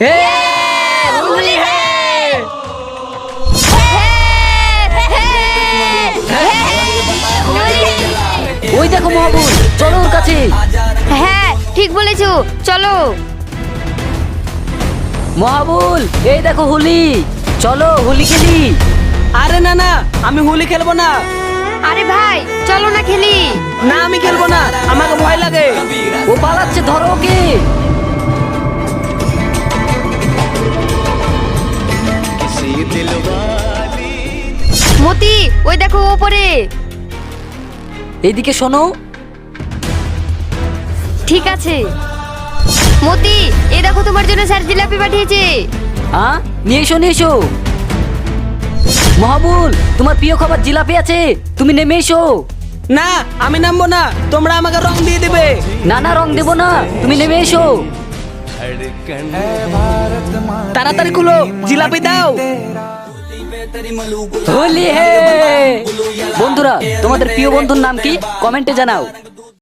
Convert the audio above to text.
হে হোলি হে ওই দেখো মহাবুল, চলো ওর কাছে। হ্যাঁ ঠিক বলেছো, চলো। মহাবুল, এই দেখো হোলি, চলো হোলি খেলি। আরে না না, আমি হোলি খেলবো না। আরে ভাই চলো না খেলি। না আমি খেলবো না, আমাকে ভয় লাগে। ও পালাচ্ছে, ধরো ওকে। মতি, ওই দেখো ওপরে। এইদিকে শোনো। ঠিক আছে। মতি, এই দেখো তোমার জন্য স্যার জিলাপি পাঠিয়েছে। হ্যাঁ, নিয়ে এসো নিয়ে এসো। মহাবুল, তোমার প্রিয় খাবার জিলাপি আছে, তুমি নেমে এসো। না আমি নামবো না, তোমরা আমাকে রং দিয়ে দেবে। না না, রং দেবো না, তুমি নেমে এসো। তাড়াতাড়ি খুলো, জিলাপি দাও। হোলি হে। বন্ধুরা, তোমাদের প্রিয় বন্ধুর নাম কি কমেন্টে জানাও।